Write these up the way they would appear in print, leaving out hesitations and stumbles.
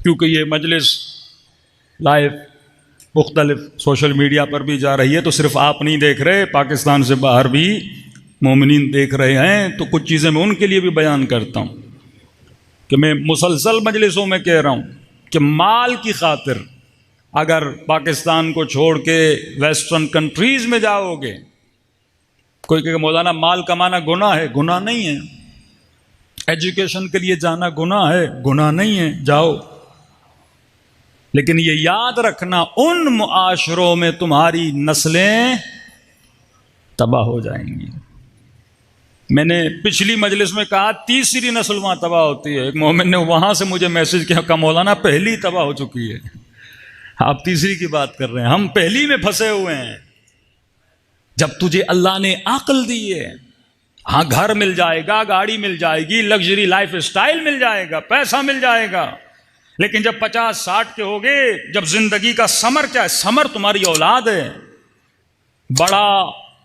کیونکہ یہ مجلس لائیو مختلف سوشل میڈیا پر بھی جا رہی ہے، تو صرف آپ نہیں دیکھ رہے، پاکستان سے باہر بھی مومنین دیکھ رہے ہیں، تو کچھ چیزیں میں ان کے لیے بھی بیان کرتا ہوں کہ میں مسلسل مجلسوں میں کہہ رہا ہوں کہ مال کی خاطر اگر پاکستان کو چھوڑ کے ویسٹرن کنٹریز میں جاؤ گے، کوئی کہ مولانا مال کمانا گناہ ہے، گناہ نہیں ہے۔ ایجوکیشن کے لیے جانا گناہ ہے، گناہ نہیں ہے، جاؤ۔ لیکن یہ یاد رکھنا ان معاشروں میں تمہاری نسلیں تباہ ہو جائیں گی۔ میں نے پچھلی مجلس میں کہا تیسری نسل وہاں تباہ ہوتی ہے۔ ایک مومن نے وہاں سے مجھے میسج کیا کہ مولانا پہلی تباہ ہو چکی ہے، آپ تیسری کی بات کر رہے ہیں، ہم پہلی میں پھنسے ہوئے ہیں۔ جب تجھے اللہ نے عقل دی ہے، ہاں گھر مل جائے گا، گاڑی مل جائے گی، لگژری لائف اسٹائل مل جائے گا، پیسہ مل جائے گا، لیکن جب 50-60 کے ہوگے، جب زندگی کا ثمر کیا ہے؟ ثمر تمہاری اولاد ہے۔ بڑا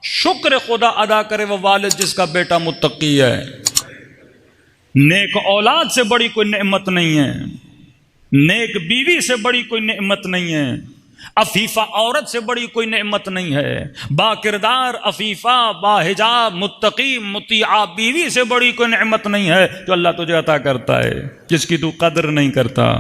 شکر خدا ادا کرے وہ والد جس کا بیٹا متقی ہے۔ نیک اولاد سے بڑی کوئی نعمت نہیں ہے، نیک بیوی سے بڑی کوئی نعمت نہیں ہے، عفیفہ عورت سے بڑی کوئی نعمت نہیں ہے، با کردار عفیفہ با حجاب متقی مطیعہ بیوی سے بڑی کوئی نعمت نہیں ہے جو اللہ تجھے عطا کرتا ہے، جس کی تو قدر نہیں کرتا۔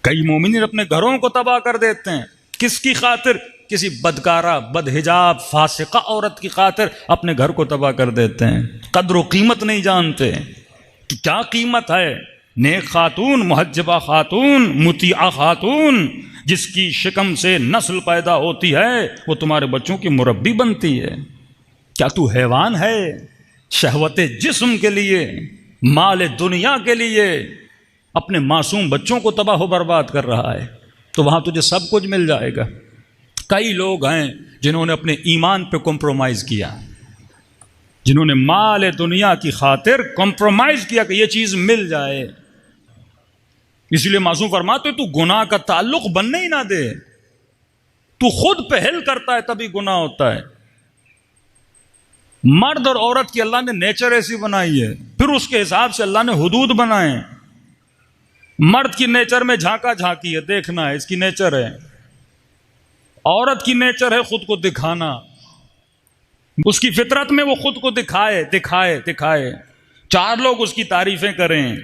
کئی مومنین اپنے گھروں کو تباہ کر دیتے ہیں، کس کی خاطر؟ کسی بدکارہ بد حجاب فاسقہ عورت کی خاطر اپنے گھر کو تباہ کر دیتے ہیں۔ قدر و قیمت نہیں جانتے کہ کیا قیمت ہے۔ نیک خاتون، محجبہ خاتون، مطیعہ خاتون، جس کی شکم سے نسل پیدا ہوتی ہے، وہ تمہارے بچوں کی مربی بنتی ہے۔ کیا تو حیوان ہے؟ شہوت جسم کے لیے، مال دنیا کے لیے اپنے معصوم بچوں کو تباہ و برباد کر رہا ہے، تو وہاں تجھے سب کچھ مل جائے گا۔ کئی لوگ ہیں جنہوں نے اپنے ایمان پہ کمپرومائز کیا، جنہوں نے مال دنیا کی خاطر کمپرومائز کیا کہ یہ چیز مل جائے۔ اس لیے معصوم فرماتے تو گناہ کا تعلق بننے ہی نہ دے، تو خود پہل کرتا ہے تبھی گناہ ہوتا ہے۔ مرد اور عورت کی اللہ نے نیچر ایسی بنائی ہے، پھر اس کے حساب سے اللہ نے حدود بنائے۔ مرد کی نیچر میں جھانکا جھانکی ہے، دیکھنا ہے، اس کی نیچر ہے۔ عورت کی نیچر ہے خود کو دکھانا، اس کی فطرت میں وہ خود کو دکھائے دکھائے دکھائے، چار لوگ اس کی تعریفیں کریں۔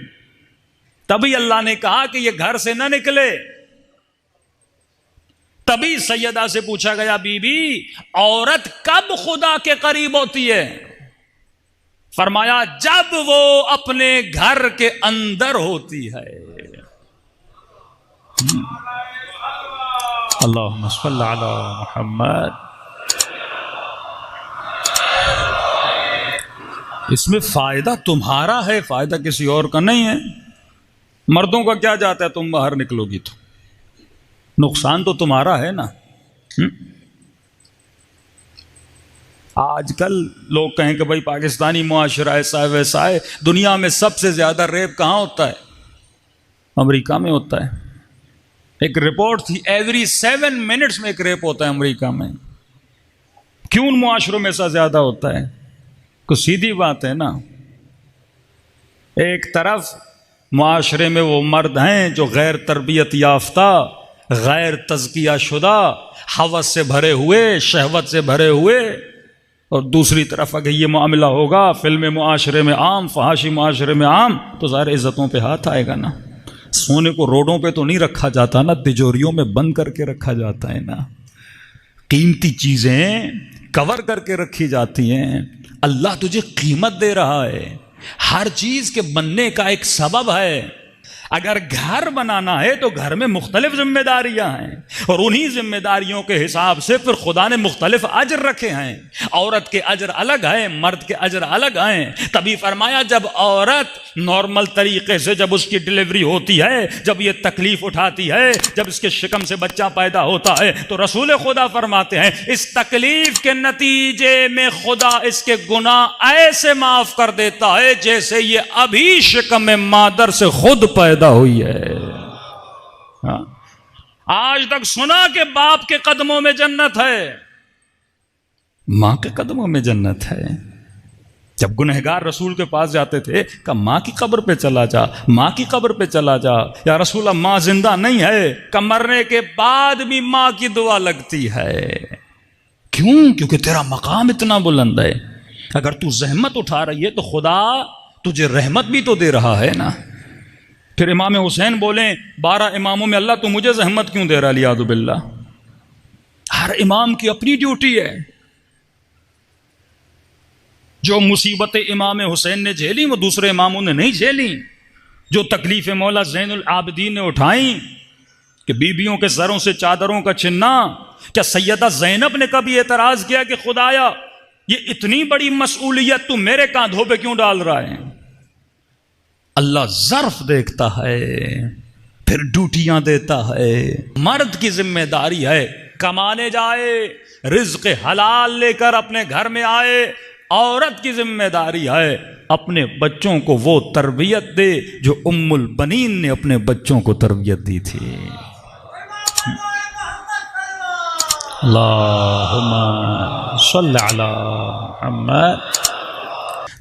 تبھی اللہ نے کہا کہ یہ گھر سے نہ نکلے۔ تبھی سیدہ سے پوچھا گیا بی بی عورت کب خدا کے قریب ہوتی ہے؟ فرمایا جب وہ اپنے گھر کے اندر ہوتی ہے۔ اللہم صل علی محمد۔ اس میں فائدہ تمہارا ہے، فائدہ کسی اور کا نہیں ہے۔ مردوں کا کیا جاتا ہے تم باہر نکلو گی تو؟ نقصان تو تمہارا ہے نا۔ آج کل لوگ کہیں کہ بھائی پاکستانی معاشرہ ایسا ہے ویسا ہے، دنیا میں سب سے زیادہ ریپ کہاں ہوتا ہے؟ امریکہ میں ہوتا ہے۔ ایک رپورٹ تھی ایوری 7 منٹس میں ایک ریپ ہوتا ہے امریکہ میں۔ کیوں ان معاشروں میں ایسا زیادہ ہوتا ہے؟ کچھ سیدھی بات ہے نا، ایک طرف معاشرے میں وہ مرد ہیں جو غیر تربیت یافتہ، غیر تزکیہ شدہ، ہوس سے بھرے ہوئے، شہوت سے بھرے ہوئے، اور دوسری طرف اگر یہ معاملہ ہوگا فلم معاشرے میں عام، فحاشی معاشرے میں عام، تو ظاہر عزتوں پہ ہاتھ آئے گا نا۔ سونے کو روڈوں پہ تو نہیں رکھا جاتا نا، تجوریوں میں بند کر کے رکھا جاتا ہے نا۔ قیمتی چیزیں کور کر کے رکھی جاتی ہیں۔ اللہ تجھے قیمت دے رہا ہے، ہر چیز کے بننے کا ایک سبب ہے۔ اگر گھر بنانا ہے تو گھر میں مختلف ذمہ داریاں ہیں، اور انہی ذمہ داریوں کے حساب سے پھر خدا نے مختلف اجر رکھے ہیں۔ عورت کے اجر الگ ہیں، مرد کے اجر الگ ہیں۔ تبھی فرمایا جب عورت نارمل طریقے سے جب اس کی ڈلیوری ہوتی ہے، جب یہ تکلیف اٹھاتی ہے، جب اس کے شکم سے بچہ پیدا ہوتا ہے، تو رسول خدا فرماتے ہیں اس تکلیف کے نتیجے میں خدا اس کے گناہ ایسے معاف کر دیتا ہے جیسے یہ ابھی شکم مادر سے خود پیدا ہوئی ہے۔ آج تک سنا کہ باپ کے قدموں میں جنت ہے، ماں کے قدموں میں جنت ہے۔ جب گنہگار رسول کے پاس جاتے تھے کہ ماں کی قبر پہ چلا جا، ماں کی قبر پہ چلا جا، یا رسول اللہ ماں زندہ نہیں ہے، کہ مرنے کے بعد بھی ماں کی دعا لگتی ہے۔ کیوں؟ کیونکہ تیرا مقام اتنا بلند ہے، اگر تو زحمت اٹھا رہی ہے تو خدا تجھے رحمت بھی تو دے رہا ہے نا۔ پھر امام حسین بولیں 12 اماموں میں اللہ تو مجھے زحمت کیوں دے رہا، الیاذ باللہ۔ ہر امام کی اپنی ڈیوٹی ہے، جو مصیبتیں امام حسین نے جھیلی وہ دوسرے اماموں نے نہیں جھیلی، جو تکلیف مولا زین العابدین نے اٹھائیں کہ بیویوں کے سروں سے چادروں کا چھننا، کیا سیدہ زینب نے کبھی اعتراض کیا کہ خدایا یہ اتنی بڑی مسئولیت تو میرے کاندھوں پہ کیوں ڈال رہا ہے؟ اللہ ظرف دیکھتا ہے پھر ڈیوٹیاں دیتا ہے۔ مرد کی ذمہ داری ہے کمانے جائے، رزق حلال لے کر اپنے گھر میں آئے، عورت کی ذمہ داری ہے اپنے بچوں کو وہ تربیت دے جو ام البنین نے اپنے بچوں کو تربیت دی تھی۔ اللہم صلی علی محمد۔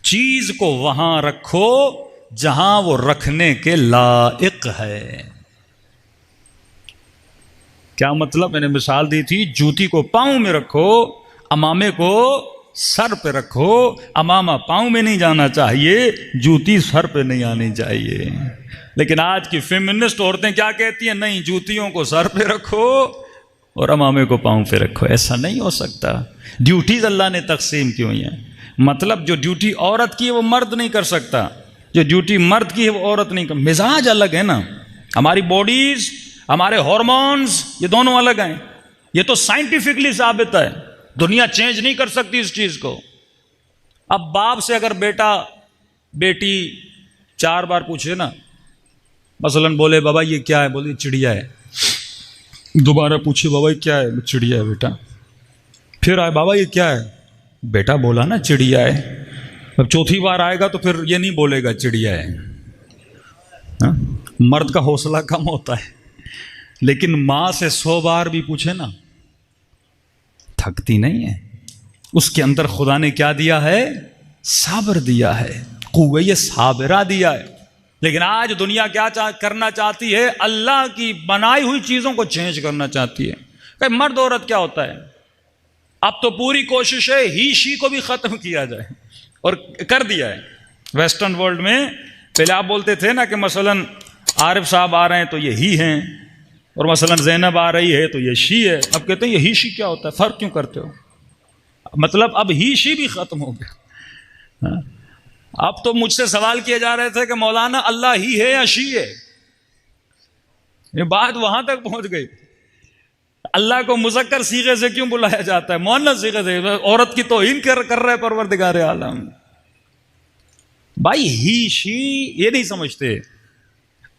چیز کو وہاں رکھو جہاں وہ رکھنے کے لائق ہے۔ کیا مطلب؟ میں نے مثال دی تھی، جوتی کو پاؤں میں رکھو، امامے کو سر پہ رکھو۔ امامہ پاؤں میں نہیں جانا چاہیے، جوتی سر پہ نہیں آنی چاہیے۔ لیکن آج کی فیمنسٹ عورتیں کیا کہتی ہیں؟ نہیں، جوتیوں کو سر پہ رکھو اور امامے کو پاؤں پہ رکھو۔ ایسا نہیں ہو سکتا۔ ڈیوٹیز اللہ نے تقسیم کی ہوئی ہیں، مطلب جو ڈیوٹی عورت کی ہے وہ مرد نہیں کر سکتا، جو ڈیوٹی مرد کی ہے وہ عورت نہیں کر۔ مزاج الگ ہے نا، ہماری باڈیز، ہمارے ہارمونز، یہ دونوں الگ ہیں۔ یہ تو سائنٹیفکلی ثابت ہے، دنیا چینج نہیں کر سکتی اس چیز کو۔ اب باپ سے اگر بیٹا بیٹی 4 بار پوچھے نا، مثلا بولے بابا یہ کیا ہے، بولے چڑیا ہے، دوبارہ پوچھے بابا یہ کیا ہے، چڑیا ہے بیٹا، پھر آئے بابا یہ کیا ہے، بیٹا بولا نا چڑیا ہے، اب چوتھی بار آئے گا تو پھر یہ نہیں بولے گا چڑیا ہے۔ مرد کا حوصلہ کم ہوتا ہے، لیکن ماں سے 100 بار بھی پوچھے نا تھکتی نہیں ہے۔ اس کے اندر خدا نے کیا دیا ہے؟ صبر دیا ہے، قوت صابرہ دیا ہے۔ لیکن آج دنیا کیا کرنا چاہتی ہے؟ اللہ کی بنائی ہوئی چیزوں کو چینج کرنا چاہتی ہے۔ کہ مرد عورت کیا ہوتا ہے؟ اب تو پوری کوشش ہے ہی شی کو بھی ختم کیا جائے، اور کر دیا ہے ویسٹرن ورلڈ میں۔ پہلے آپ بولتے تھے نا کہ مثلا عارف صاحب آ رہے ہیں تو یہ ہی ہیں، اور مثلا زینب آ رہی ہے تو یہ شی ہے۔ اب کہتے ہیں یہ ہی شی کیا ہوتا ہے، فرق کیوں کرتے ہو؟ مطلب اب ہی شی بھی ختم ہو گیا۔ اب تو مجھ سے سوال کیے جا رہے تھے کہ مولانا اللہ ہی ہے یا شی ہے؟ یہ بات وہاں تک پہنچ گئی۔ اللہ کو مذکر صیغے سے کیوں بلایا جاتا ہے، مؤنث صیغے سے؟ عورت کی توہین کر رہے پروردگار عالم۔ بھائی ہی شی یہ نہیں سمجھتے،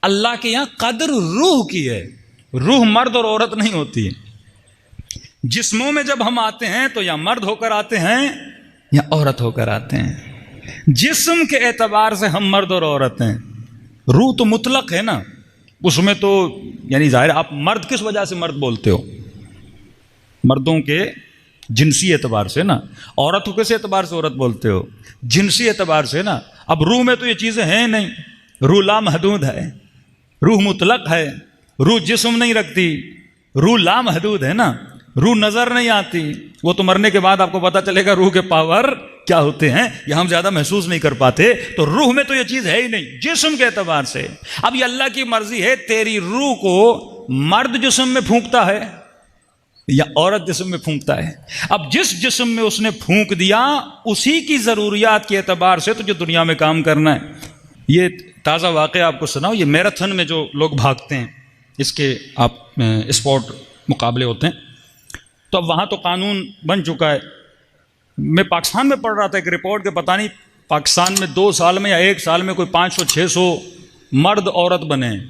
اللہ کے یہاں قدر روح کی ہے، روح مرد اور عورت نہیں ہوتی۔ جسموں میں جب ہم آتے ہیں تو یا مرد ہو کر آتے ہیں یا عورت ہو کر آتے ہیں۔ جسم کے اعتبار سے ہم مرد اور عورت ہیں، روح تو مطلق ہے نا، اس میں تو یعنی ظاہر آپ مرد کس وجہ سے مرد بولتے ہو؟ مردوں کے جنسی اعتبار سے نا، عورت کو کس اعتبار سے عورت بولتے ہو؟ جنسی اعتبار سے نا۔ اب روح میں تو یہ چیزیں ہیں نہیں، روح لامحدود ہے، روح مطلق ہے، روح جسم نہیں رکھتی، روح لامحدود ہے نا، روح نظر نہیں آتی۔ وہ تو مرنے کے بعد آپ کو پتہ چلے گا روح کے پاور کیا ہوتے ہیں، یہ ہم زیادہ محسوس نہیں کر پاتے۔ تو روح میں تو یہ چیز ہے ہی نہیں جسم کے اعتبار سے۔ اب یہ اللہ کی مرضی ہے، تیری روح کو مرد جسم میں پھونکتا ہے یا عورت جسم میں پھونکتا ہے۔ اب جس جسم میں اس نے پھونک دیا اسی کی ضروریات کے اعتبار سے تجھے دنیا میں کام کرنا ہے۔ یہ تازہ واقعہ آپ کو سناؤ، یہ میراتھن میں جو لوگ بھاگتے ہیں، اس کے آپ اسپورٹ مقابلے ہوتے ہیں، تو اب وہاں تو قانون بن چکا ہے۔ میں پاکستان میں پڑھ رہا تھا ایک رپورٹ کہ پتہ نہیں پاکستان میں 2 سال میں یا 1 سال میں کوئی 500-600 مرد عورت بنے ہیں،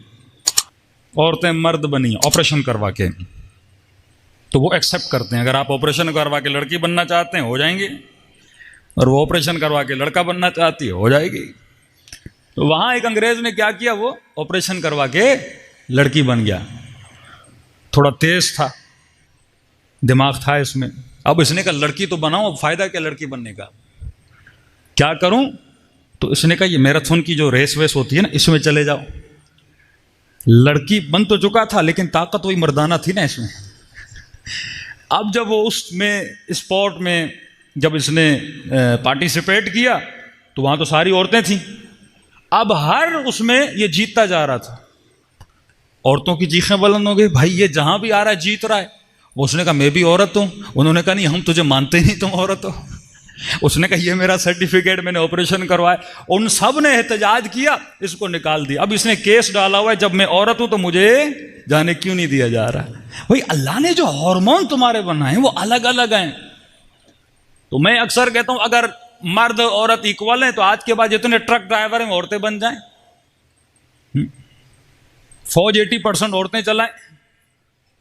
عورتیں مرد بنی آپریشن کروا کے۔ تو وہ ایکسیپٹ کرتے ہیں، اگر آپ آپریشن کروا کے لڑکی بننا چاہتے ہیں ہو جائیں گے، اور وہ آپریشن کروا کے لڑکا بننا چاہتی ہے ہو جائے گی۔ تو وہاں ایک انگریز نے کیا کیا، وہ آپریشن کروا کے لڑکی بن گیا، تھوڑا تیز تھا، دماغ تھا اس میں۔ اب اس نے کہا لڑکی تو بناؤ، اب فائدہ کیا لڑکی بننے کا؟ کیا کروں؟ تو اس نے کہا یہ میراتھن کی جو ریس ویس ہوتی ہے نا اس میں چلے جاؤ. لڑکی بن تو چکا تھا لیکن طاقت وہی مردانہ تھی نا اس میں. اب جب وہ اس میں اسپورٹ میں جب اس نے پارٹیسپیٹ کیا تو وہاں تو ساری عورتیں تھیں. اب ہر اس میں یہ جیتتا جا رہا تھا. عورتوں کی چیخیں بلند ہو گئی, بھائی یہ جہاں بھی آ رہا ہے جیت رہا ہے. اس نے کہا میں بھی عورت ہوں. انہوں نے کہا نہیں ہم تجھے مانتے نہیں تم عورت ہو. اس نے کہا یہ میرا سرٹیفکیٹ میں نے آپریشن کروایا. ان سب نے احتجاج کیا, اس کو نکال دیا. اب اس نے کیس ڈالا ہوا ہے جب میں عورت ہوں تو مجھے جانے کیوں نہیں دیا جا رہا. بھائی اللہ نے جو ہارمون تمہارے بنائے ہیں وہ الگ الگ ہیں. تو میں اکثر کہتا ہوں اگر مرد عورت ایکول ہیں تو آج کے بعد جتنے ٹرک ڈرائیور ہیں عورتیں بن جائیں, فوج 80% عورتیں چلائیں.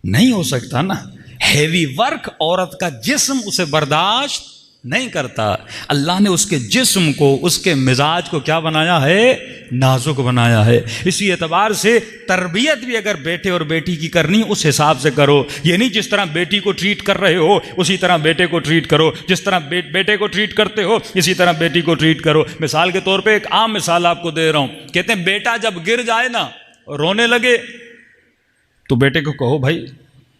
نہیں ہو سکتا نا. ہیوی ورک عورت کا جسم اسے برداشت نہیں کرتا. اللہ نے اس کے جسم کو اس کے مزاج کو کیا بنایا ہے؟ نازک بنایا ہے. اسی اعتبار سے تربیت بھی اگر بیٹے اور بیٹی کی کرنی اس حساب سے کرو. یہ نہیں جس طرح بیٹی کو ٹریٹ کر رہے ہو اسی طرح بیٹے کو ٹریٹ کرو. جس طرح بیٹے کو ٹریٹ کرتے ہو اسی طرح بیٹی کو ٹریٹ کرو. مثال کے طور پہ ایک عام مثال آپ کو دے رہا ہوں. کہتے ہیں بیٹا جب گر جائے نا رونے لگے تو بیٹے کو کہو بھائی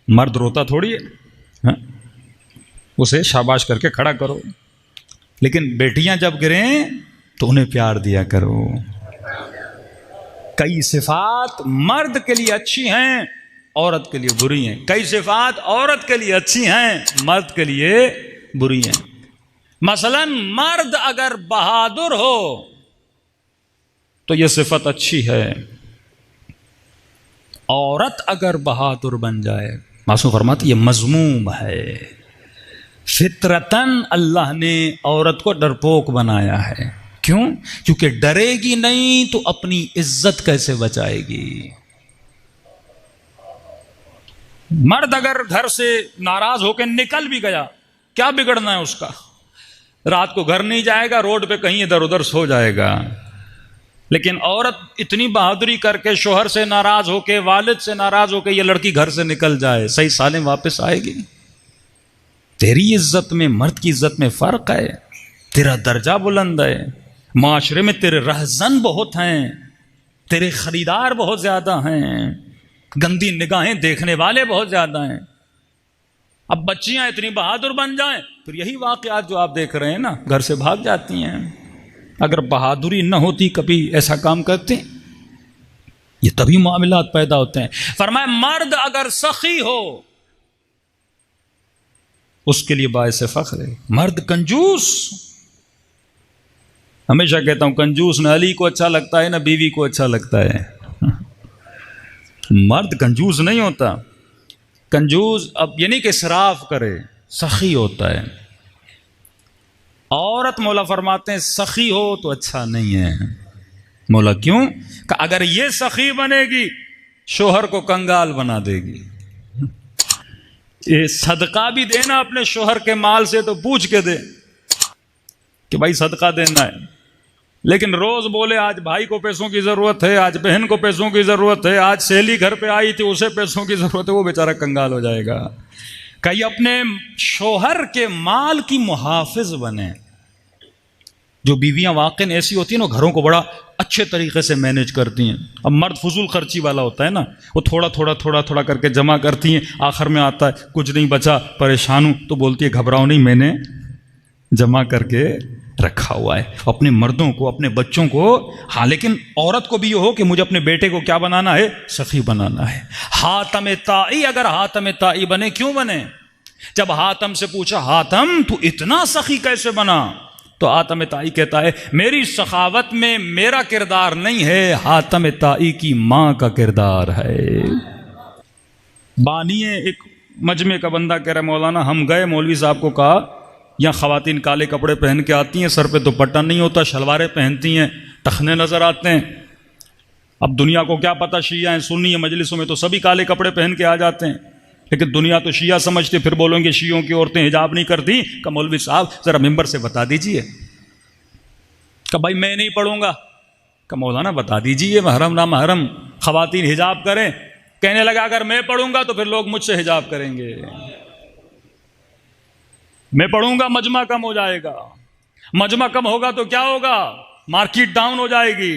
مرد روتا تھوڑی ہے, اسے شاباش کر کے کھڑا کرو. لیکن بیٹیاں جب گریں تو انہیں پیار دیا کرو. کئی صفات مرد کے لیے اچھی ہیں عورت کے لیے بری ہیں. کئی صفات عورت کے لیے اچھی ہیں مرد کے لیے بری ہیں. مثلا مرد اگر بہادر ہو تو یہ صفت اچھی ہے. عورت اگر بہادر بن جائے معصوم فرماتے یہ مذموم ہے. فطرتاً اللہ نے عورت کو ڈرپوک بنایا ہے. کیوں؟ کیونکہ ڈرے گی نہیں تو اپنی عزت کیسے بچائے گی. مرد اگر گھر سے ناراض ہو کے نکل بھی گیا کیا بگڑنا ہے اس کا؟ رات کو گھر نہیں جائے گا, روڈ پہ کہیں ادھر ادھر سو جائے گا. لیکن عورت اتنی بہادری کر کے شوہر سے ناراض ہو کے والد سے ناراض ہو کے یہ لڑکی گھر سے نکل جائے صحیح سالم واپس آئے گی. تیری عزت میں مرد کی عزت میں فرق ہے. تیرا درجہ بلند ہے. معاشرے میں تیرے رہزن بہت ہیں, تیرے خریدار بہت زیادہ ہیں, گندی نگاہیں دیکھنے والے بہت زیادہ ہیں. اب بچیاں اتنی بہادر بن جائیں پھر یہی واقعات جو آپ دیکھ رہے ہیں نا گھر سے بھاگ جاتی ہیں. اگر بہادری نہ ہوتی کبھی ایسا کام کرتے؟ یہ تبھی معاملات پیدا ہوتے ہیں. فرمایا مرد اگر سخی ہو اس کے لیے باعث فخر ہے. مرد کنجوس, ہمیشہ کہتا ہوں کنجوس نہ علی کو اچھا لگتا ہے نہ بیوی کو اچھا لگتا ہے. مرد کنجوس نہیں ہوتا. کنجوس اب یہ نہیں کہ اسراف کرے, سخی ہوتا ہے. عورت مولا فرماتے ہیں سخی ہو تو اچھا نہیں ہے. مولا کیوں؟ کہ اگر یہ سخی بنے گی شوہر کو کنگال بنا دے گی. یہ صدقہ بھی دینا اپنے شوہر کے مال سے تو پوچھ کے دے کہ بھائی صدقہ دینا ہے. لیکن روز بولے آج بھائی کو پیسوں کی ضرورت ہے, آج بہن کو پیسوں کی ضرورت ہے, آج سہیلی گھر پہ آئی تھی اسے پیسوں کی ضرورت ہے, وہ بیچارہ کنگال ہو جائے گا. کہ اپنے شوہر کے مال کی محافظ بنے. جو بیویاں واقعی ایسی ہوتی ہیں نا گھروں کو بڑا اچھے طریقے سے مینیج کرتی ہیں. اب مرد فضول خرچی والا ہوتا ہے نا, وہ تھوڑا تھوڑا تھوڑا تھوڑا کر کے جمع کرتی ہیں, آخر میں آتا ہے کچھ نہیں بچا پریشان ہوں, تو بولتی ہے گھبراؤ نہیں میں نے جمع کر کے رکھا ہوا ہے. اپنے مردوں کو اپنے بچوں کو, ہاں لیکن عورت کو بھی یہ ہو کہ مجھے اپنے بیٹے کو کیا بنانا ہے؟ سخی بنانا ہے. حاتم طائی اگر حاتم طائی بنے, کیوں بنے؟ جب حاتم سے پوچھا حاتم تو اتنا سخی کیسے بنا, تو حاتم طائی کہتا ہے میری سخاوت میں میرا کردار نہیں ہے, حاتم طائی کی ماں کا کردار ہے. بانی ایک مجمع کا بندہ کہہ رہا ہے مولانا ہم گئے, مولوی صاحب کو کہا یہاں خواتین کالے کپڑے پہن کے آتی ہیں, سر پہ دوپٹہ نہیں ہوتا, شلواریں پہنتی ہیں, ٹخنے نظر آتے ہیں. اب دنیا کو کیا پتہ شیعہ ہیں سنی ہیں, مجلسوں میں تو سبھی کالے کپڑے پہن کے آ جاتے ہیں, لیکن دنیا تو شیعہ سمجھتے, پھر بولیں گے شیعوں کی عورتیں حجاب نہیں کرتی. کہ مولوی صاحب ذرا ممبر سے بتا دیجئے. کہ بھائی میں نہیں پڑھوں گا. کہ مولانا بتا دیجئے محرم نہ محرم خواتین حجاب کریں. کہنے لگا اگر میں پڑھوں گا تو پھر لوگ مجھ سے حجاب کریں گے, میں پڑھوں گا مجمع کم ہو جائے گا. مجمع کم ہوگا تو کیا ہوگا؟ مارکیٹ ڈاؤن ہو جائے گی.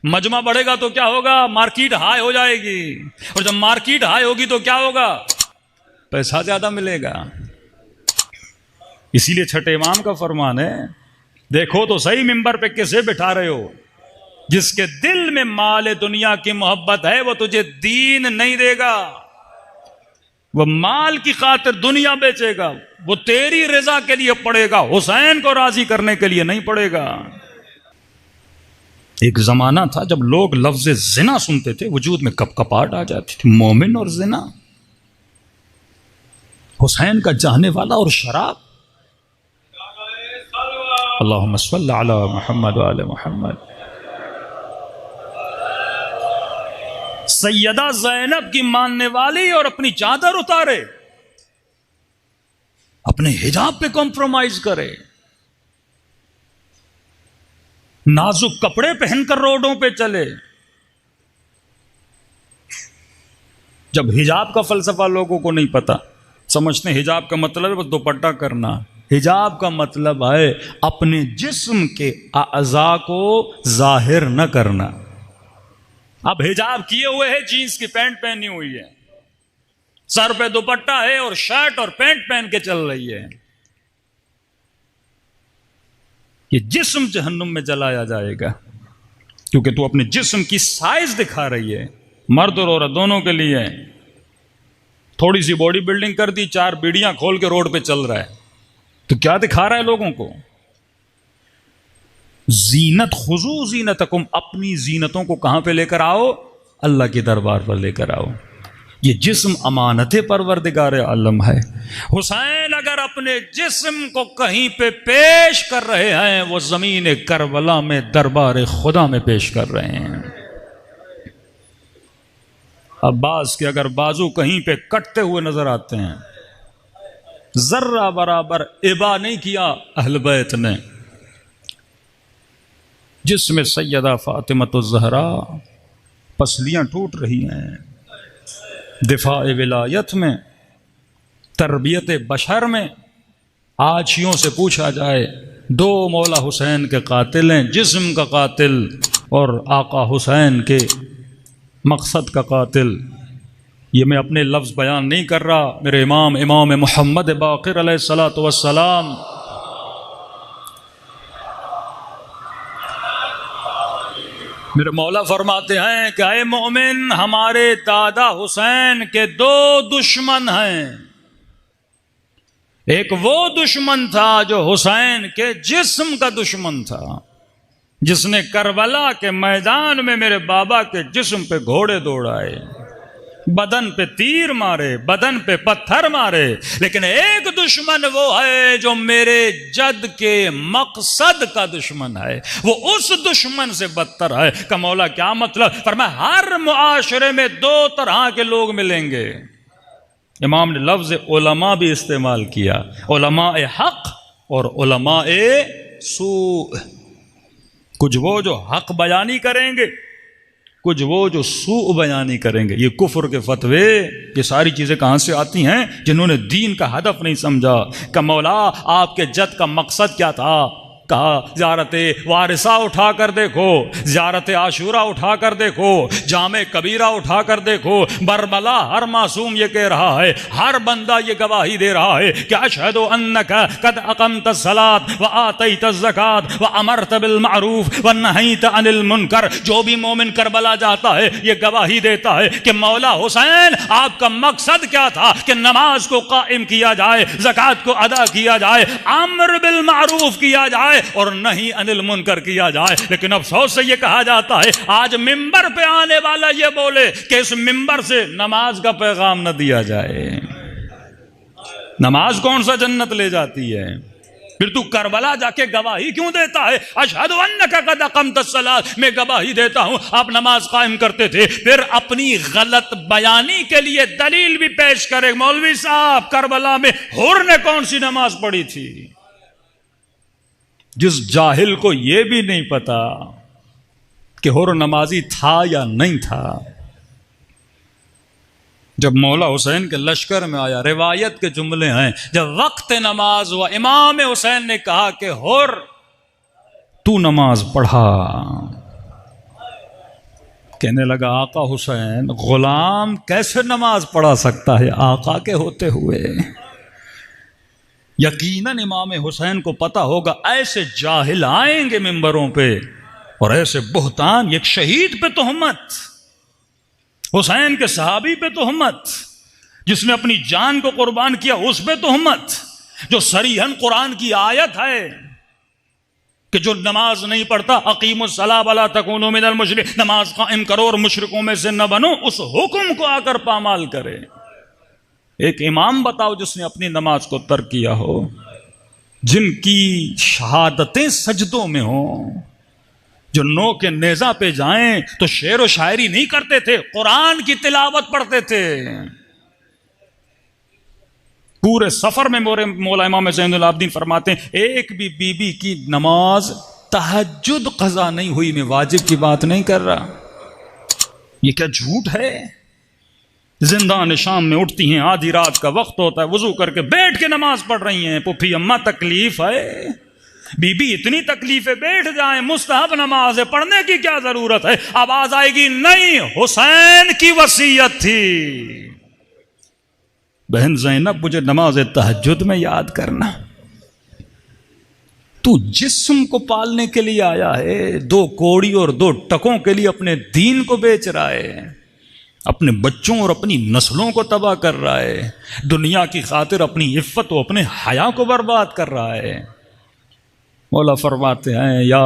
مجمع بڑھے گا تو کیا ہوگا؟ مارکیٹ ہائی ہو جائے گی. اور جب مارکیٹ ہائی ہوگی تو کیا ہوگا؟ پیسہ زیادہ ملے گا. اسی لیے چھٹے امام کا فرمان ہے، دیکھو تو صحیح ممبر پہ کسے بٹھا رہے ہو؟ جس کے دل میں مال دنیا کی محبت ہے وہ تجھے دین نہیں دے گا. وہ مال کی خاطر دنیا بیچے گا، وہ تیری رضا کے لیے پڑے گا، حسین کو راضی کرنے کے لیے نہیں پڑے گا. ایک زمانہ تھا جب لوگ لفظ زنا سنتے تھے وجود میں کپ کپاہٹ آ جاتی تھی. مومن اور زنا، حسین کا چاہنے والا اور شراب. اللہم صل علی محمد وآل محمد. سیدہ زینب کی ماننے والی اور اپنی چادر اتارے، اپنے حجاب پہ کمپرومائز کرے، نازک کپڑے پہن کر روڈوں پہ چلے. جب حجاب کا فلسفہ لوگوں کو نہیں پتا، سمجھتے ہیں حجاب کا مطلب ہے بس دوپٹہ کرنا. حجاب کا مطلب ہے اپنے جسم کے اعضاء کو ظاہر نہ کرنا. اب حجاب کیے ہوئے ہے، جینس کی پینٹ پہنی ہوئی ہے، سر پہ دوپٹہ ہے اور شرٹ اور پینٹ پہن کے چل رہی ہے، یہ جسم جہنم میں جلایا جائے گا. کیونکہ تو اپنے جسم کی سائز دکھا رہی ہے، مرد اور عورت دونوں کے لیے. تھوڑی سی باڈی بلڈنگ کر دی، 4 بیڑیاں کھول کے روڈ پہ چل رہا ہے، تو کیا دکھا رہا ہے لوگوں کو؟ زینت، خذو زینتکم، اپنی زینتوں کو کہاں پہ لے کر آؤ؟ اللہ کے دربار پر لے کر آؤ. یہ جسم امانت پروردگار عالم ہے. حسین اگر اپنے جسم کو کہیں پہ پیش کر رہے ہیں، وہ زمین کربلا میں دربار خدا میں پیش کر رہے ہیں. عباس کے اگر بازو کہیں پہ کٹتے ہوئے نظر آتے ہیں، ذرہ برابر ابا نہیں کیا اہل بیت نے. جس میں سیدہ فاطمۃ الزہرا پسلیاں ٹوٹ رہی ہیں، دفاع ولایت میں، تربیت بشر میں. آجیوں سے پوچھا جائے، 2 مولا حسین کے قاتل ہیں، جسم کا قاتل اور آقا حسین کے مقصد کا قاتل. یہ میں اپنے لفظ بیان نہیں کر رہا، میرے امام محمد باقر علیہ الصلوۃ والسلام میرے مولا فرماتے ہیں کہ اے مومن، ہمارے دادا حسین کے 2 دشمن ہیں. ایک وہ دشمن تھا جو حسین کے جسم کا دشمن تھا، جس نے کربلا کے میدان میں میرے بابا کے جسم پہ گھوڑے دوڑائے، بدن پہ تیر مارے، بدن پہ پتھر مارے. لیکن ایک دشمن وہ ہے جو میرے جد کے مقصد کا دشمن ہے، وہ اس دشمن سے بدتر ہے. کہ مولا کیا مطلب؟ فرمایا ہر معاشرے میں 2 طرح کے لوگ ملیں گے. امام نے لفظ علماء بھی استعمال کیا، علماء حق اور علماء سوء. کچھ وہ جو حق بیانی کریں گے، کچھ وہ جو سوء بیانی کریں گے. یہ کفر کے فتوے، یہ ساری چیزیں کہاں سے آتی ہیں؟ جنہوں نے دین کا ہدف نہیں سمجھا. کہ مولا آپ کے جد کا مقصد کیا تھا؟ کہا زیارت وارثہ اٹھا کر دیکھو، زیارت عاشورہ اٹھا کر دیکھو، جامع کبیرہ اٹھا کر دیکھو. برملا ہر معصوم یہ کہہ رہا ہے، ہر بندہ یہ گواہی دے رہا ہے کہ اشہد انک قد اقمت الصلاۃ وآتیت الزکاۃ وامرت بالمعروف ونہیت عن المنکر. جو بھی مومن کربلا جاتا ہے یہ گواہی دیتا ہے کہ مولا حسین آپ کا مقصد کیا تھا؟ کہ نماز کو قائم کیا جائے، زکوٰۃ کو ادا کیا جائے، امر بالمعروف کیا جائے اور نہیں عن المنکر کیا جائے. لیکن افسوس سے یہ کہا جاتا ہے آج ممبر پہ آنے والا یہ بولے کہ اس ممبر سے نماز کا پیغام نہ دیا جائے. نماز کون سا جنت لے جاتی ہے؟ پھر تو کربلا جا کے گواہی کیوں دیتا ہے؟ اشہد انک قد اقمت الصلاۃ، میں گواہی دیتا ہوں آپ نماز قائم کرتے تھے. پھر اپنی غلط بیانی کے لیے دلیل بھی پیش کرے، مولوی صاحب کربلا میں حر نے کون سی نماز پڑھی تھی؟ جس جاہل کو یہ بھی نہیں پتا کہ حر نمازی تھا یا نہیں تھا، جب مولا حسین کے لشکر میں آیا، روایت کے جملے ہیں، جب وقت نماز ہوا، امام حسین نے کہا کہ ہور تو نماز پڑھا۔ کہنے لگا آقا حسین، غلام کیسے نماز پڑھا سکتا ہے آقا کے ہوتے ہوئے؟ یقیناً امام حسین کو پتا ہوگا ایسے جاہل آئیں گے ممبروں پہ اور ایسے بہتان، ایک شہید پہ تہمت، حسین کے صحابی پہ تہمت، جس نے اپنی جان کو قربان کیا اس پہ تہمت، جو صریحاً قرآن کی آیت ہے کہ جو نماز نہیں پڑھتا اقیموا الصلاۃ ولا تکونوا من المشرکین، نماز قائم کرو اور مشرکوں میں سے نہ بنو، اس حکم کو آ کر پامال کرے۔ ایک امام بتاؤ جس نے اپنی نماز کو ترک کیا ہو، جن کی شہادتیں سجدوں میں ہوں، جو نو کے نیزہ پہ جائیں تو شعر و شاعری نہیں کرتے تھے، قرآن کی تلاوت پڑھتے تھے۔ پورے سفر میں مولا امام زین العابدین فرماتے ہیں ایک بھی بی بی کی نماز تہجد قضا نہیں ہوئی، میں واجب کی بات نہیں کر رہا، یہ کیا جھوٹ ہے؟ زندان شام میں اٹھتی ہیں، آدھی رات کا وقت ہوتا ہے، وضو کر کے بیٹھ کے نماز پڑھ رہی ہیں۔ پھپھی اماں تکلیف ہے، بی بی اتنی تکلیف ہے، بیٹھ جائیں، مستحب نماز ہے، پڑھنے کی کیا ضرورت ہے؟ آواز آئے گی نہیں، حسین کی وصیت تھی، بہن زینب مجھے نماز تہجد میں یاد کرنا۔ تو جسم کو پالنے کے لیے آیا ہے، دو کوڑی اور دو ٹکوں کے لیے اپنے دین کو بیچ رہا ہے، اپنے بچوں اور اپنی نسلوں کو تباہ کر رہا ہے، دنیا کی خاطر اپنی عفت و اپنے حیا کو برباد کر رہا ہے۔ مولا فرماتے ہیں، یا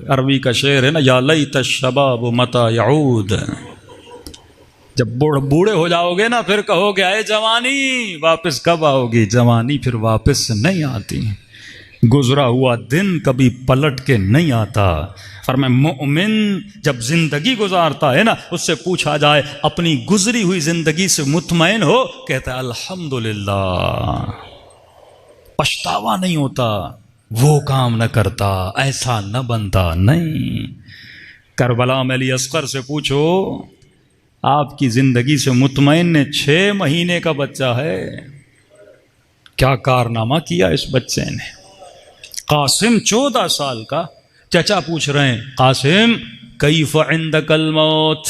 عربی کا شعر ہے نا، یا لیت الشباب متی یعود، جب بوڑھے ہو جاؤ گے نا پھر کہو گے اے جوانی واپس کب آؤ گی؟ جوانی پھر واپس نہیں آتی، گزرا ہوا دن کبھی پلٹ کے نہیں آتا۔ فرمایا مومن جب زندگی گزارتا ہے نا، اس سے پوچھا جائے اپنی گزری ہوئی زندگی سے مطمئن ہو، کہتا ہے الحمدللہ، پچھتاوا نہیں ہوتا، وہ کام نہ کرتا، ایسا نہ بنتا۔ نہیں، کربلا میں علی اصغر سے پوچھو، آپ کی زندگی سے مطمئن نے 6 مہینے کا بچہ ہے، کیا کارنامہ کیا اس بچے نے؟ قاسم 14 سال کا، چچا پوچھ رہے ہیں قاسم کیف عندک الموت؟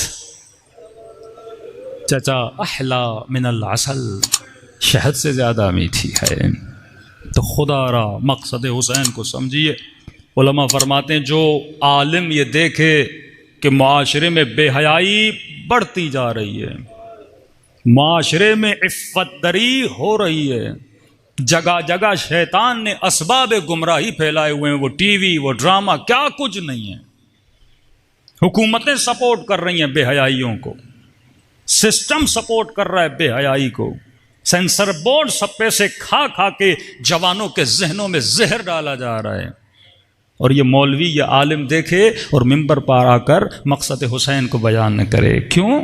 چچا احلا من العسل، شہد سے زیادہ میٹھی ہے۔ تو خدا را مقصد حسین کو سمجھیے۔ علماء فرماتے ہیں جو عالم یہ دیکھے کہ معاشرے میں بے حیائی بڑھتی جا رہی ہے، معاشرے میں عفت دری ہو رہی ہے، جگہ جگہ شیطان نے اسباب گمراہی پھیلائے ہوئے ہیں، وہ ٹی وی، وہ ڈرامہ، کیا کچھ نہیں ہے، حکومتیں سپورٹ کر رہی ہیں بے حیائیوں کو، سسٹم سپورٹ کر رہا ہے بے حیائی کو، سینسر بورڈ سب پیسے کھا کھا کے جوانوں کے ذہنوں میں زہر ڈالا جا رہا ہے، اور یہ مولوی، یہ عالم دیکھے اور ممبر پر آ کر مقصد حسین کو بیان نہ کرے۔ کیوں؟